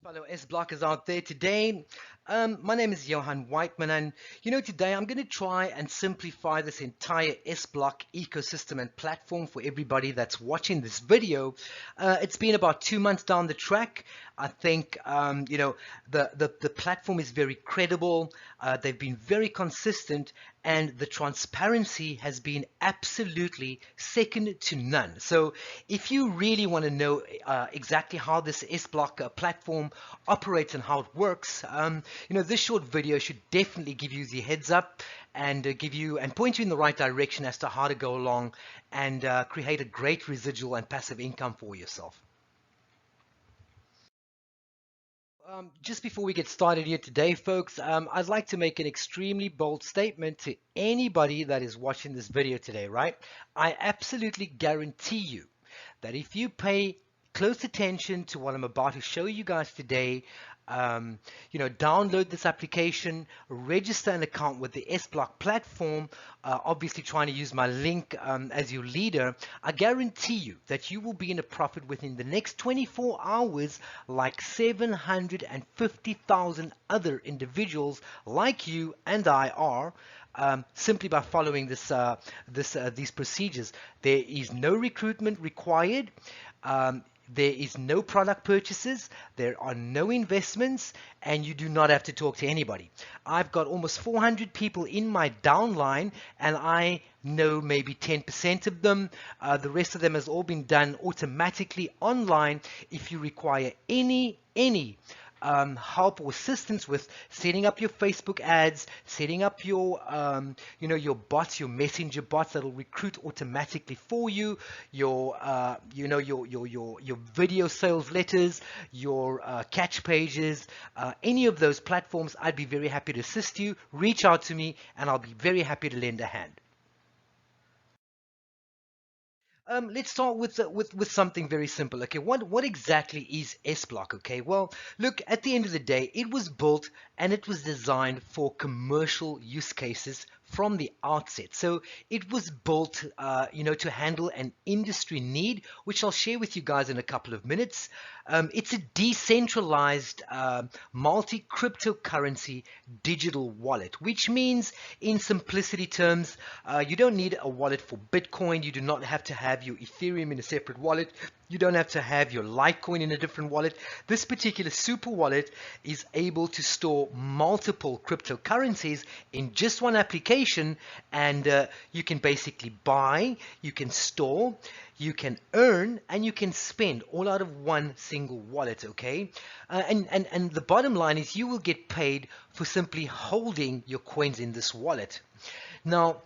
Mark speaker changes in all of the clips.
Speaker 1: Fellow S blockers out there today. My name is Johan Whiteman, and today I'm going to try and simplify this entire S block ecosystem and platform for everybody that's watching this video. It's been about 2 months down the track. I think the platform is very credible. They've been very consistent, and the transparency has been absolutely second to none. So if you really want to know exactly how this SBlock platform operates and how it works, this short video should definitely give you the heads up and give you and point you in the right direction as to how to go along and create a great residual and passive income for yourself. Just before we get started here today, folks, I'd like to make an extremely bold statement to anybody that is watching this video today, right? I absolutely guarantee you that if you pay close attention to what I'm about to show you guys today, download this application, register an account with the SBlock platform, obviously trying to use my link as your leader, I guarantee you that you will be in a profit within the next 24 hours like 750,000 other individuals like you and I are, simply by following these procedures. There is no recruitment required. There is no product purchases, there are no investments, and you do not have to talk to anybody. I've got almost 400 people in my downline, and I know maybe 10% of them. The rest of them has all been done automatically online. If you require any help or assistance with setting up your Facebook ads, setting up your your bots, your messenger bots that'll recruit automatically for you, your your video sales letters, your catch pages, any of those platforms, I'd be very happy to assist you. Reach out to me and I'll be very happy to lend a hand. Let's start with something very simple. Okay, what exactly is SBlock? Okay, well, look, at the end of the day, it was built and it was designed for commercial use cases from the outset. So it was built, to handle an industry need, which I'll share with you guys in a couple of minutes. It's a decentralized multi-cryptocurrency digital wallet, which means in simplicity terms, you don't need a wallet for Bitcoin. You do not have to have your Ethereum in a separate wallet. You don't have to have your Litecoin in a different wallet. This particular super wallet is able to store multiple cryptocurrencies in just one application, and you can basically buy, you can store, you can earn, and you can spend all out of one single wallet. Okay, and the bottom line is you will get paid for simply holding your coins in this wallet. Now,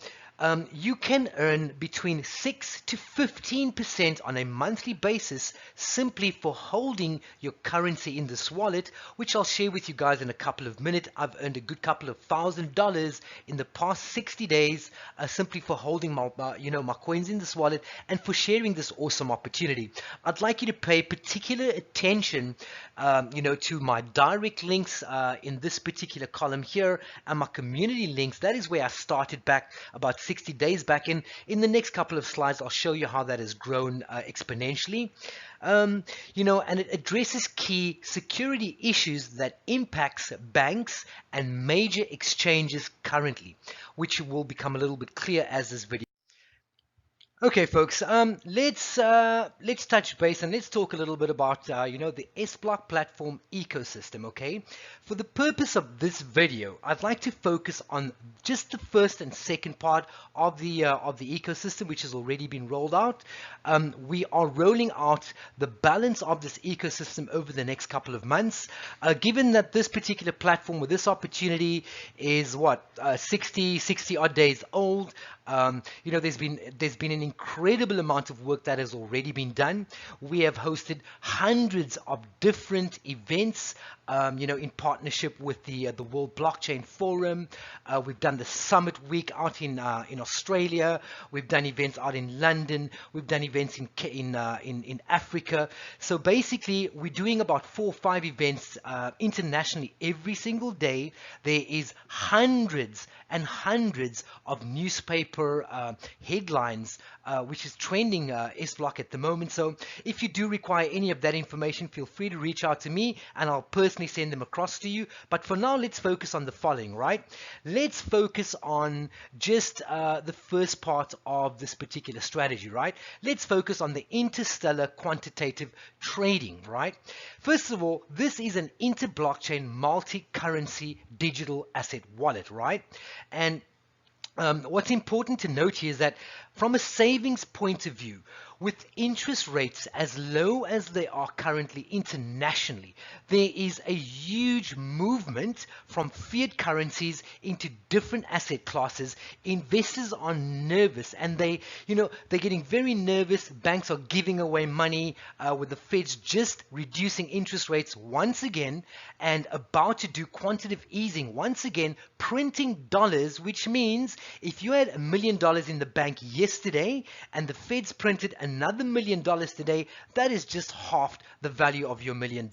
Speaker 1: you can earn between 6 to 15% on a monthly basis simply for holding your currency in this wallet, which I'll share with you guys in a couple of minutes. I've earned a good couple of $1,000 in the past 60 days simply for holding my coins in this wallet and for sharing this awesome opportunity. I'd like you to pay particular attention, to my direct links in this particular column here and my community links. That is where I started back about 60 days back. In the next couple of slides, I'll show you how that has grown exponentially. And it addresses key security issues that impacts banks and major exchanges currently, which will become a little bit clear as this video. Okay, folks, let's touch base and let's talk a little bit about the SBlock platform ecosystem. Okay, for the purpose of this video, I'd like to focus on just the first and second part of the ecosystem, which has already been rolled out. We are rolling out the balance of this ecosystem over the next couple of months. Given that this particular platform with this opportunity is 60 odd days old. There's been an incredible amount of work that has already been done. We have hosted hundreds of different events, in partnership with the World Blockchain Forum. We've done the Summit Week out in Australia. We've done events out in London. We've done events in Africa. So basically, we're doing about 4 or 5 events internationally every single day. There is hundreds and hundreds of newspaper newspaper headlines, which is trending SBlock at the moment. So if you do require any of that information, feel free to reach out to me and I'll personally send them across to you. But for now, let's focus on the following, right? Let's focus on just the first part of this particular strategy, right? Let's focus on the interstellar quantitative trading, right? First of all, this is an inter-blockchain multi-currency digital asset wallet, right? And what's important to note here is that from a savings point of view, with interest rates as low as they are currently internationally, there is a huge movement from fiat currencies into different asset classes. Investors are nervous and they're getting very nervous. Banks are giving away money with the Feds just reducing interest rates once again and about to do quantitative easing once again, printing dollars, which means if you had $1 million in the bank yesterday and the Feds printed another $1 million today, that is just half the value of your $1 million.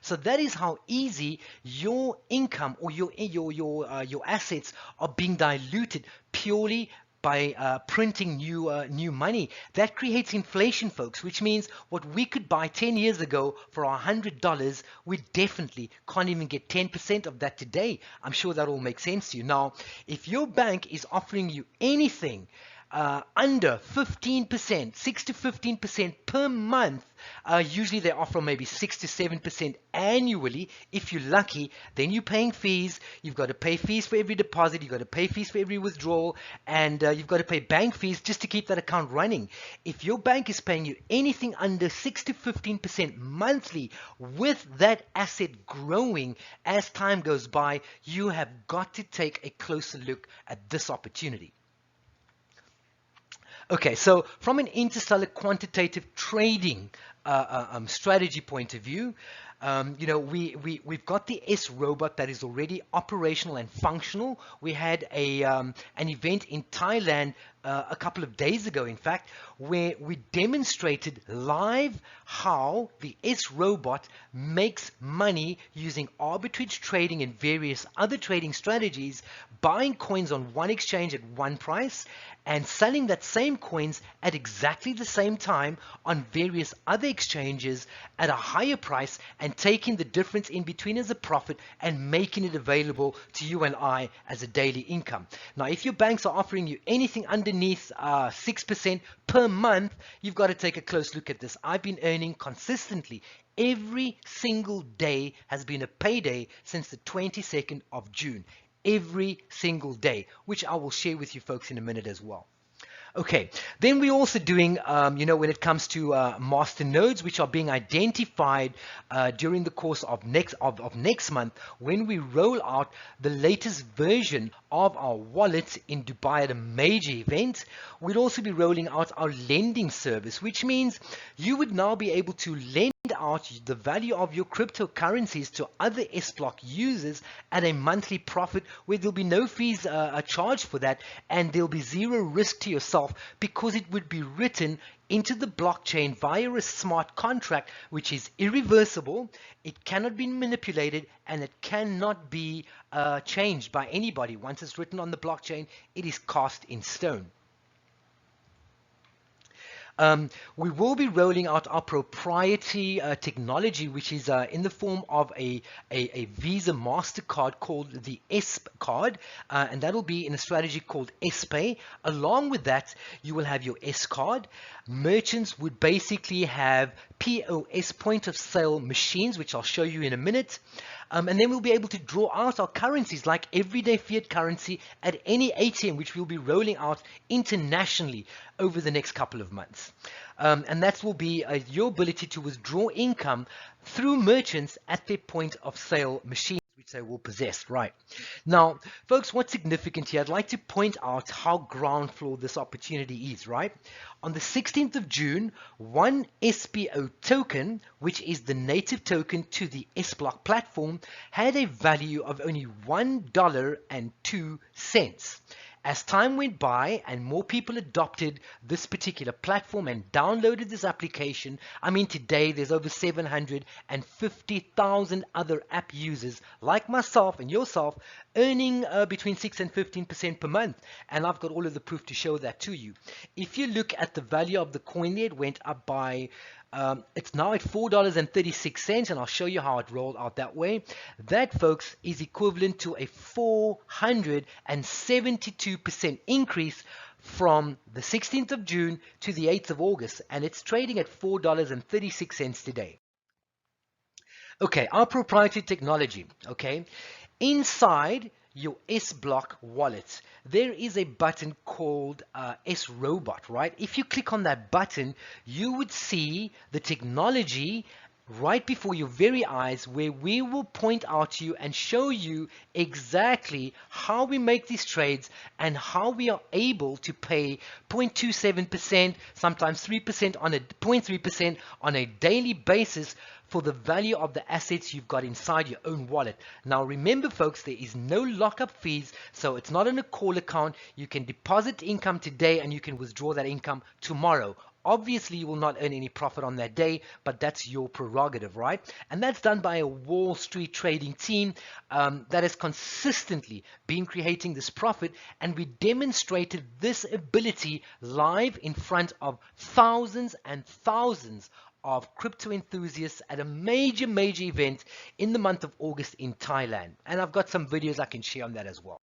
Speaker 1: So that is how easy your income or your assets are being diluted purely by printing new money. That creates inflation, folks, which means what we could buy 10 years ago for $100, we definitely can't even get 10% of that today. I'm sure that all makes sense to you. Now, if your bank is offering you anything under 15%, 6 to 15% per month, usually they offer maybe 6 to 7% annually. If you're lucky, then you're paying fees. You've got to pay fees for every deposit. You've got to pay fees for every withdrawal, and you've got to pay bank fees just to keep that account running. If your bank is paying you anything under 6 to 15% monthly, with that asset growing as time goes by, you have got to take a closer look at this opportunity. Okay, so from an interstellar quantitative trading strategy point of view, we've got the S robot that is already operational and functional. We had an event in Thailand a couple of days ago, in fact, where we demonstrated live how the S robot makes money using arbitrage trading and various other trading strategies, buying coins on one exchange at one price and selling that same coins at exactly the same time on various other exchanges at a higher price, and taking the difference in between as a profit and making it available to you and I as a daily income. Now, if your banks are offering you anything underneath 6% per month, you've got to take a close look at this. I've been earning consistently. Every single day has been a payday since the 22nd of June. Every single day, which I will share with you folks in a minute as well. Okay, then we're also doing, when it comes to master nodes, which are being identified during the course of next month, when we roll out the latest version of our wallet in Dubai at a major event. We'll also be rolling out our lending service, which means you would now be able to lend out the value of your cryptocurrencies to other SBlock users at a monthly profit, where there'll be no fees charged for that, and there'll be zero risk to yourself, because it would be written into the blockchain via a smart contract, which is irreversible, it cannot be manipulated, and it cannot be changed by anybody. Once it's written on the blockchain, it is cast in stone. We will be rolling out our proprietary technology, which is in the form of a Visa MasterCard called the SP card, and that will be in a strategy called SPay. Along with that, you will have your S card. Merchants would basically have POS, point of sale machines, which I'll show you in a minute. And then we'll be able to draw out our currencies like everyday fiat currency at any ATM, which we'll be rolling out internationally over the next couple of months. And that will be your ability to withdraw income through merchants at their point of sale machines, which they will possess. Right now, folks, what's significant here, I'd like to point out how ground floor this opportunity is. Right, on the 16th of June, one SPO token, which is the native token to the SBlock platform, had a value of only $1.02. As time went by and more people adopted this particular platform and downloaded this application, I mean, today there's over 750,000 other app users like myself and yourself earning between 6 and 15% per month. And I've got all of the proof to show that to you. If you look at the value of the coin there, it went up by it's now at $4.36, and I'll show you how it rolled out that way. That, folks, is equivalent to a 472% increase from the 16th of June to the 8th of August, and it's trading at $4.36 today. Okay, our proprietary technology, okay? Inside your SBlock wallet, there is a button called S-Robot, right? If you click on that button, you would see the technology right before your very eyes, where we will point out to you and show you exactly how we make these trades and how we are able to pay 0.27%, sometimes 3% on a 0.3% on a daily basis for the value of the assets you've got inside your own wallet. Now remember, folks, there is no lockup fees, so it's not in a call account. You can deposit income today and you can withdraw that income tomorrow. Obviously, you will not earn any profit on that day, but that's your prerogative, right? And that's done by a Wall Street trading team that has consistently been creating this profit, and we demonstrated this ability live in front of thousands and thousands of crypto enthusiasts at a major event in the month of August in Thailand. And I've got some videos I can share on that as well.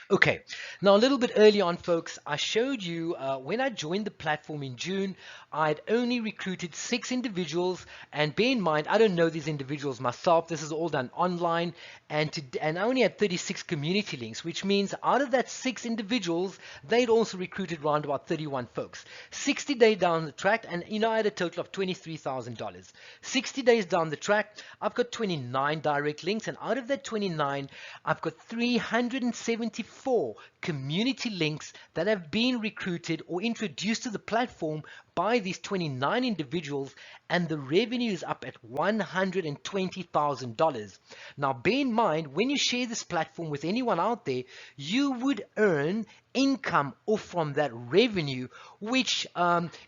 Speaker 1: Okay, now a little bit early on, folks, I showed you when I joined the platform in June, I'd only recruited 6 individuals, and bear in mind, I don't know these individuals myself. This is all done online, and I only had 36 community links, which means out of that 6 individuals, they'd also recruited around about 31 folks. 60 days down the track, and I had a total of $23,000. 60 days down the track, I've got 29 direct links, and out of that 29, I've got 374 community links that have been recruited or introduced to the platform by these 29 individuals, and the revenue is up at $120,000. Now bear in mind, when you share this platform with anyone out there, you would earn income off from that revenue, which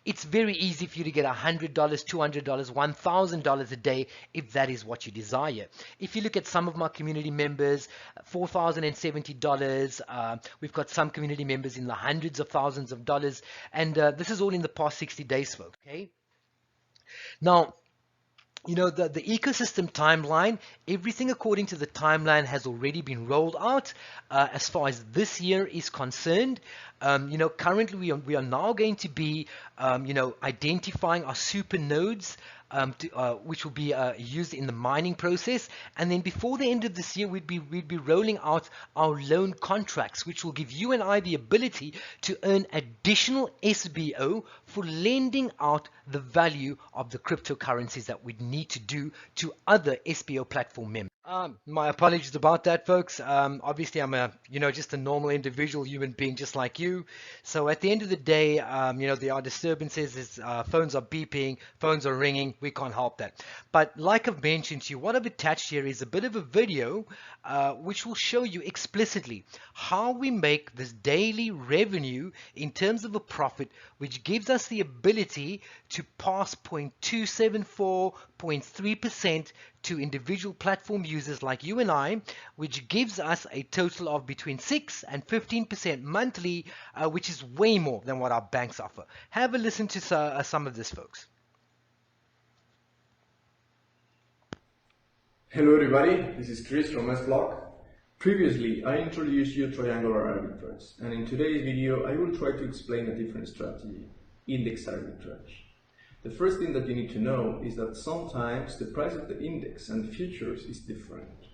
Speaker 1: it's very easy for you to get $100, $200, $1,000 a day if that is what you desire. If you look at some of my community members, $4,070, we've got some community members in the hundreds of thousands of dollars, and this is all in the past 60 days, folks. Okay, now the ecosystem timeline, everything according to the timeline has already been rolled out as far as this year is concerned. Currently we are now going to be identifying our super nodes, which will be used in the mining process, and then before the end of this year we'd be rolling out our loan contracts, which will give you and I the ability to earn additional SBO for lending out the value of the cryptocurrencies that we need to do to other SBO platform members. My apologies about that, folks. Obviously, I'm just a normal individual human being just like you. So at the end of the day, there are disturbances. Phones are beeping, phones are ringing. We can't help that. But like I've mentioned to you, what I've attached here is a bit of a video which will show you explicitly how we make this daily revenue in terms of a profit, which gives us the ability to pass 0.274, 0.3% to individual platform users like you and I, which gives us a total of between 6 and 15% monthly, which is way more than what our banks offer. Have a listen to some of this, folks.
Speaker 2: Hello everybody, this is Chris from SBlock. Previously, I introduced you triangular arbitrage, and in today's video I will try to explain a different strategy, index arbitrage. The first thing that you need to know is that sometimes the price of the index and futures is different,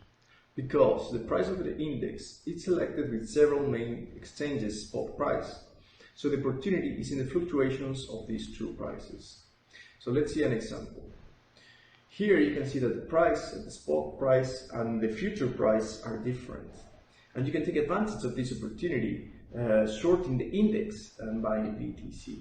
Speaker 2: because the price of the index is selected with several main exchanges spot price. So the opportunity is in the fluctuations of these two prices. So let's see an example. Here you can see that the price, the spot price and the future price are different. And you can take advantage of this opportunity shorting the index and buying BTC.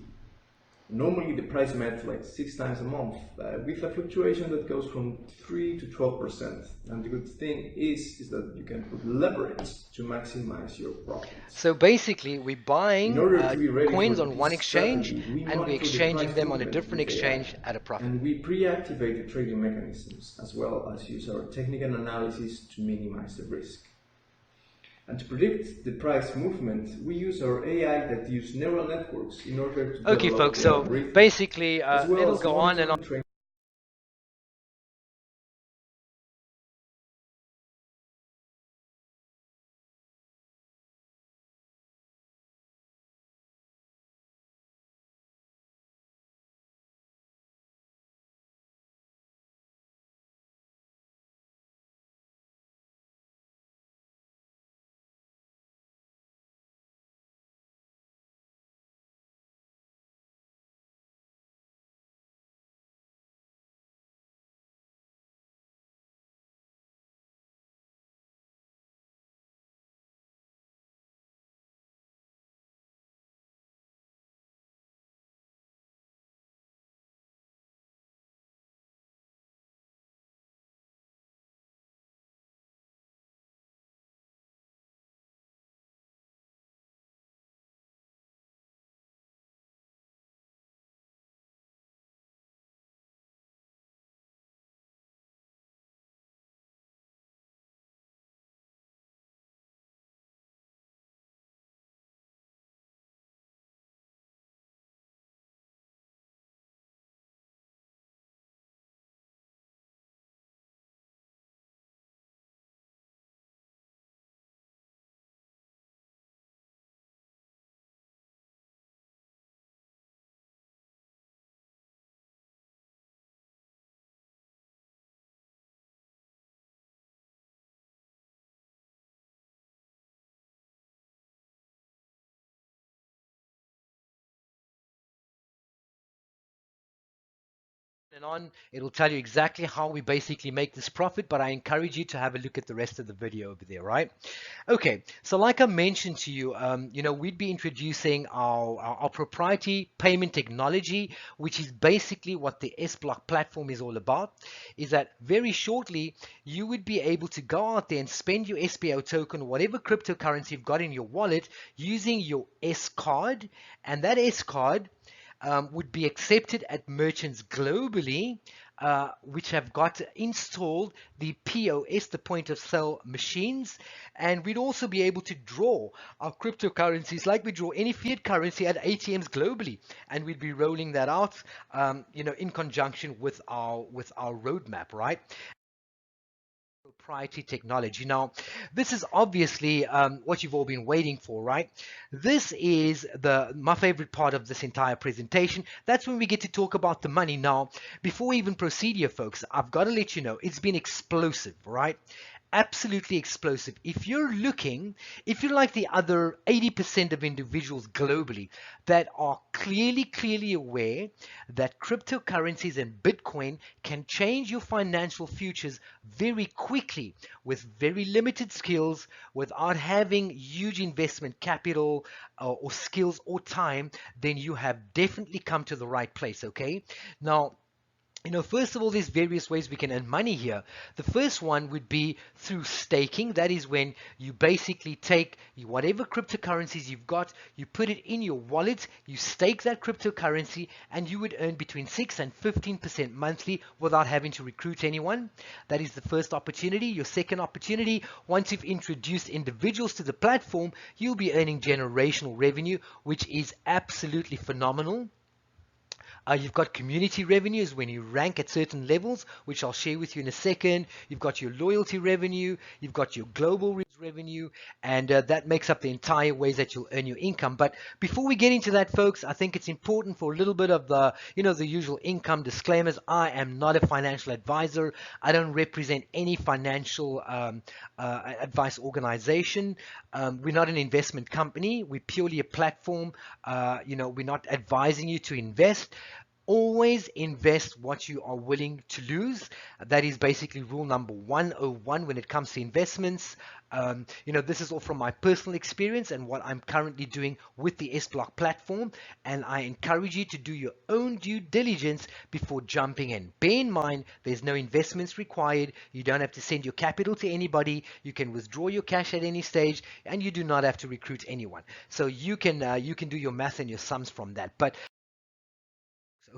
Speaker 2: Normally the price met like 6 times a month with a fluctuation that goes from 3 to 12%. And the good thing is that you can put leverage to maximize your profits.
Speaker 1: So basically we're buying coins on one exchange and we're exchanging them on a different exchange at a profit.
Speaker 2: And we pre-activate the trading mechanisms as well as use our technical analysis to minimize the risk. And to predict the price movement, we use our AI that use neural networks in order to
Speaker 1: Okay,
Speaker 2: develop
Speaker 1: folks,
Speaker 2: the
Speaker 1: so
Speaker 2: algorithm,
Speaker 1: basically,
Speaker 2: as well
Speaker 1: it'll
Speaker 2: as
Speaker 1: go on and on.
Speaker 2: monitoring training.
Speaker 1: And on, it'll tell you exactly how we basically make this profit, but I encourage you to have a look at the rest of the video over there, right? Okay, so like I mentioned to you, we'd be introducing our proprietary payment technology, which is basically what the SBlock platform is all about, is that very shortly, you would be able to go out there and spend your SBO token, whatever cryptocurrency you've got in your wallet, using your S card, and that S card would be accepted at merchants globally, which have got installed the POS, the point of sale machines, and we'd also be able to draw our cryptocurrencies like we draw any fiat currency at ATMs globally, and we'd be rolling that out, in conjunction with our roadmap, right? Proprietary technology. Now, this is obviously what you've all been waiting for, right? This is my favorite part of this entire presentation. That's when we get to talk about the money. Now, before we even proceed here, folks, I've got to let you know it's been explosive, right? Absolutely explosive. If you're like the other 80% of individuals globally that are clearly aware that cryptocurrencies and Bitcoin can change your financial futures very quickly with very limited skills, without having huge investment capital or skills or time, then you have definitely come to the right place, okay? Now, first of all, there's various ways we can earn money here. The first one would be through staking. That is when you basically take whatever cryptocurrencies you've got, you put it in your wallet, you stake that cryptocurrency, and you would earn between 6 and 15% monthly without having to recruit anyone. That is the first opportunity. Your second opportunity, once you've introduced individuals to the platform, you'll be earning generational revenue, which is absolutely phenomenal. You've got community revenues when you rank at certain levels, which I'll share with you in a second. You've got your loyalty revenue, you've got your global revenue, and that makes up the entire ways that you'll earn your income. But before we get into that, folks, I think it's important for a little bit of the usual income disclaimers. I am not a financial advisor. I don't represent any financial advice organization. We're not an investment company. We're purely a platform. We're not advising you to invest. Always invest what you are willing to lose. That is basically rule number 101 when it comes to investments. This is all from my personal experience and what I'm currently doing with the SBlock platform. And I encourage you to do your own due diligence before jumping in. Bear in mind, there's no investments required. You don't have to send your capital to anybody. You can withdraw your cash at any stage, and you do not have to recruit anyone. So you can do your math and your sums from that. But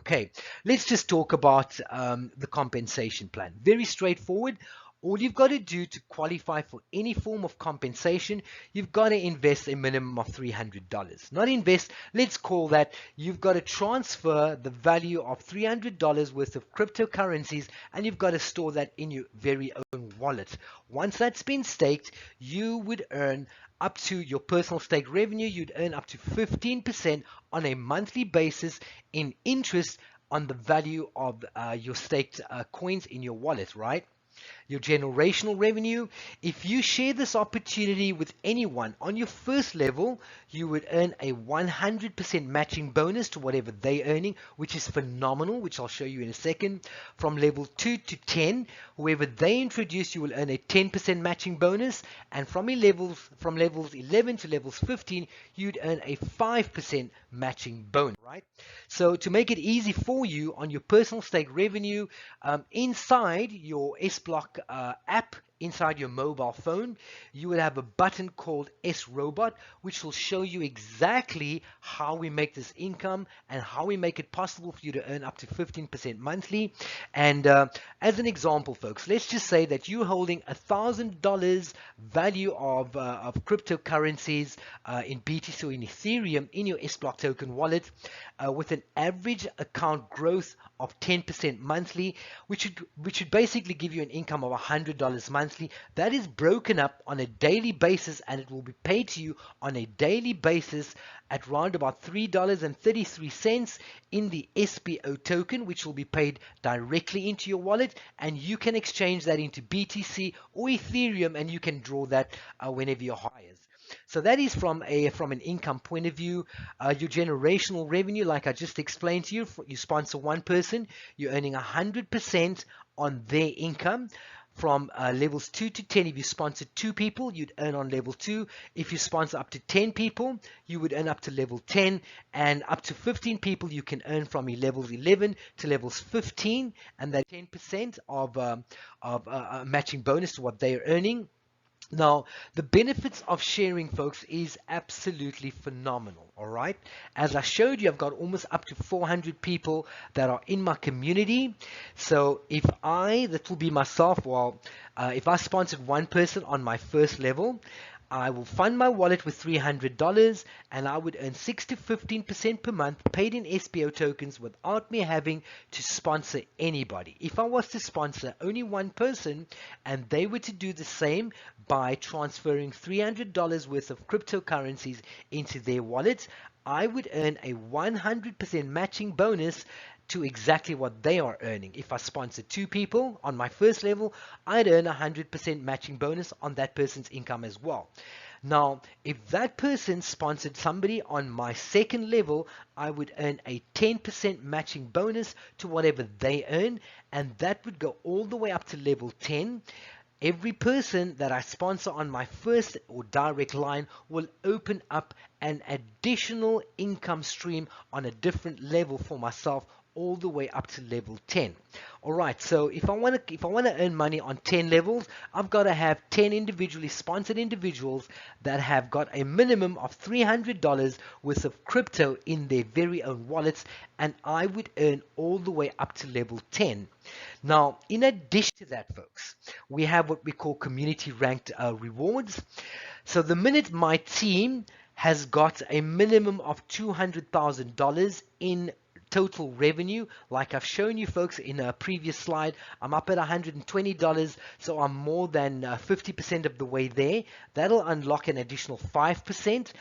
Speaker 1: okay, let's just talk about the compensation plan. Very straightforward. All you've got to do to qualify for any form of compensation, you've got to invest a minimum of $300. Not invest, let's call that you've got to transfer the value of $300 worth of cryptocurrencies, and you've got to store that in your very own wallet. Once that's been staked, you would earn up to your personal stake revenue, you'd earn up to 15% on a monthly basis in interest on the value of your staked coins in your wallet, right? Your generational revenue. If you share this opportunity with anyone on your first level, you would earn a 100% matching bonus to whatever they're earning, which is phenomenal, which I'll show you in a second. From level 2 to 10, whoever they introduce, you will earn a 10% matching bonus. And from levels 11 to levels 15, you'd earn a 5% matching bonus, right? So to make it easy for you on your personal stake revenue, inside your SBlock app, inside your mobile phone, you will have a button called S Robot, which will show you exactly how we make this income and how we make it possible for you to earn up to 15% monthly. And as an example, folks, let's just say that you're holding $1,000 value of cryptocurrencies in BTC or in Ethereum in your SBlock token wallet with an average account growth of 10% monthly, which would basically give you an income of $100 monthly. That is broken up on a daily basis, and it will be paid to you on a daily basis at round about $3.33 in the SBO token, which will be paid directly into your wallet, and you can exchange that into BTC or Ethereum, and you can draw that whenever you're hired. So that is from an income point of view. Your generational revenue, like I just explained to you, you sponsor one person, you're earning 100% on their income. From levels 2 to 10, if you sponsor 2 people, you'd earn on level 2. If you sponsor up to 10 people, you would earn up to level 10. And up to 15 people, you can earn from levels 11 to levels 15. And that 10% of matching bonus to what they're earning. Now, the benefits of sharing, folks, is absolutely phenomenal, all right? As I showed you, I've got almost up to 400 people that are in my community. So that will be myself, well, if I sponsored one person on my first level, I will fund my wallet with $300 and I would earn 6 to 15% per month paid in SBO tokens without me having to sponsor anybody. If I was to sponsor only one person and they were to do the same by transferring $300 worth of cryptocurrencies into their wallets, I would earn a 100% matching bonus to exactly what they are earning. If I sponsor 2 people on my first level, I'd earn a 100% matching bonus on that person's income as well. Now, if that person sponsored somebody on my second level, I would earn a 10% matching bonus to whatever they earn, and that would go all the way up to level 10. Every person that I sponsor on my first or direct line will open up an additional income stream on a different level for myself all the way up to level 10. All right, so if I want to earn money on 10 levels, I've got to have 10 individually sponsored individuals that have got a minimum of $300 worth of crypto in their very own wallets, and I would earn all the way up to level 10. Now, in addition to that, folks, we have what we call community ranked rewards. So the minute my team has got a minimum of $200,000 in total revenue, like I've shown you folks in a previous slide, I'm up at $120, so I'm more than 50% of the way there. That'll unlock an additional 5%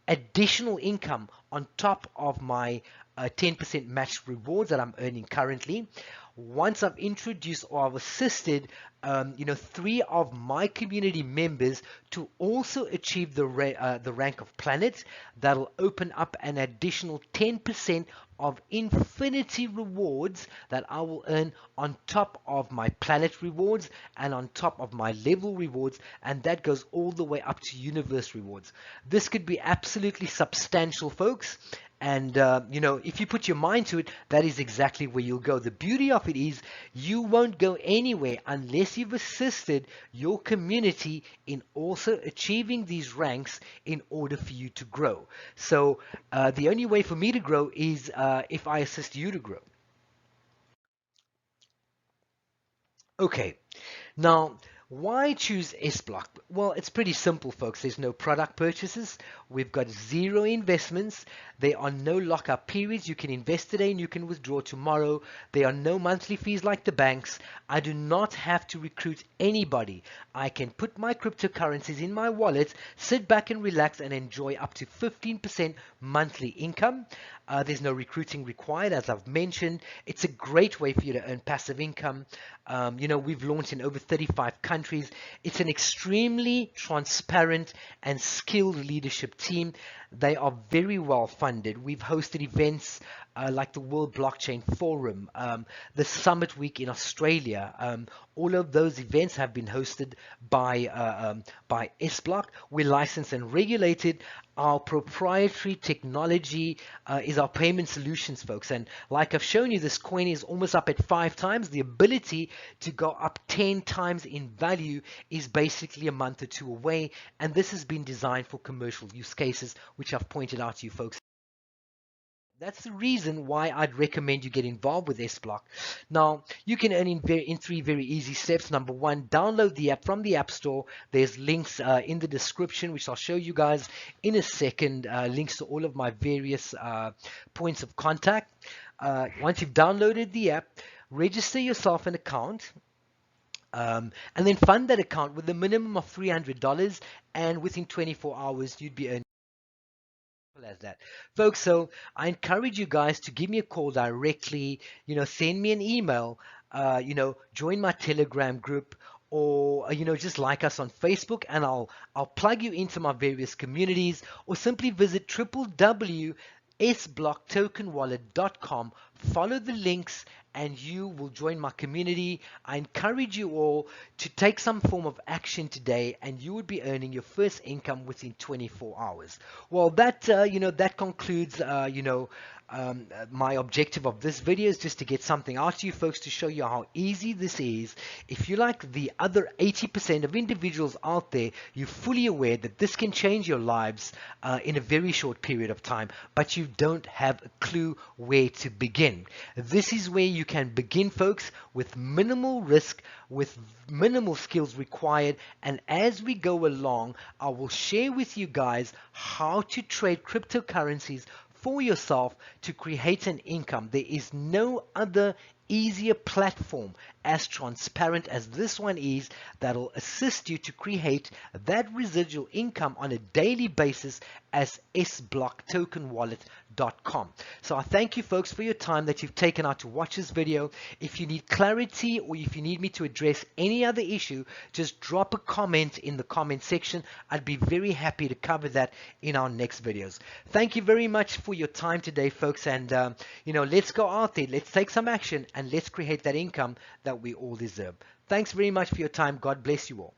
Speaker 1: additional income on top of my 10% matched rewards that I'm earning currently. Once I've introduced or I've assisted 3 of my community members to also achieve the rank of planet, that'll open up an additional 10% of infinity rewards that I will earn on top of my planet rewards and on top of my level rewards, and that goes all the way up to universe rewards. This could be absolutely substantial, folks. And if you put your mind to it, that is exactly where you'll go. The beauty of it is you won't go anywhere unless you've assisted your community in also achieving these ranks in order for you to grow. So the only way for me to grow is if I assist you to grow. Okay, now, why choose SBlock? Well, it's pretty simple, folks. There's no product purchases. We've got zero investments. There are no lockup periods. You can invest today and you can withdraw tomorrow. There are no monthly fees like the banks. I do not have to recruit anybody. I can put my cryptocurrencies in my wallet, sit back and relax and enjoy up to 15% monthly income. There's no recruiting required, as I've mentioned. It's a great way for you to earn passive income. We've launched in over 35 countries. It's an extremely transparent and skilled leadership team. They are very well funded. We've hosted events like the World Blockchain Forum, the Summit Week in Australia. All of those events have been hosted by SBlock. We're licensed and regulated. Our proprietary technology is our payment solutions, folks. And like I've shown you, this coin is almost up at 5 times. The ability to go up 10 times in value is basically a month or two away. And this has been designed for commercial use cases, which I've pointed out to you folks. That's the reason why I'd recommend you get involved with SBlock. Now, you can earn in 3 very easy steps. Number one, download the app from the App Store. There's links in the description, which I'll show you guys in a second, links to all of my various points of contact. Once you've downloaded the app, register yourself an account. And then fund that account with a minimum of $300, and within 24 hours, you'd be earning as that, folks. So I encourage you guys to give me a call directly, send me an email, join my Telegram group, or just like us on Facebook, and I'll plug you into my various communities, or simply visit www.sblocktokenwallet.com. Follow the links and you will join my community. I encourage you all to take some form of action today, and you would be earning your first income within 24 hours. Well, that concludes my objective of this video, is just to get something out to you folks to show you how easy this is. If you're like the other 80% of individuals out there, you're fully aware that this can change your lives in a very short period of time, but you don't have a clue where to begin. This is where you can begin, folks, with minimal risk, with minimal skills required. And as we go along, I will share with you guys how to trade cryptocurrencies for yourself to create an income. There is no other easier platform as transparent as this one is that'll assist you to create that residual income on a daily basis as sblocktokenwallet.com. So I thank you folks for your time that you've taken out to watch this video. If you need clarity, or if you need me to address any other issue, just drop a comment in the comment section. I'd be very happy to cover that in our next videos. Thank you very much for your time today, folks, and let's go out there, let's take some action, and let's create that income that we all deserve. Thanks very much for your time. God bless you all.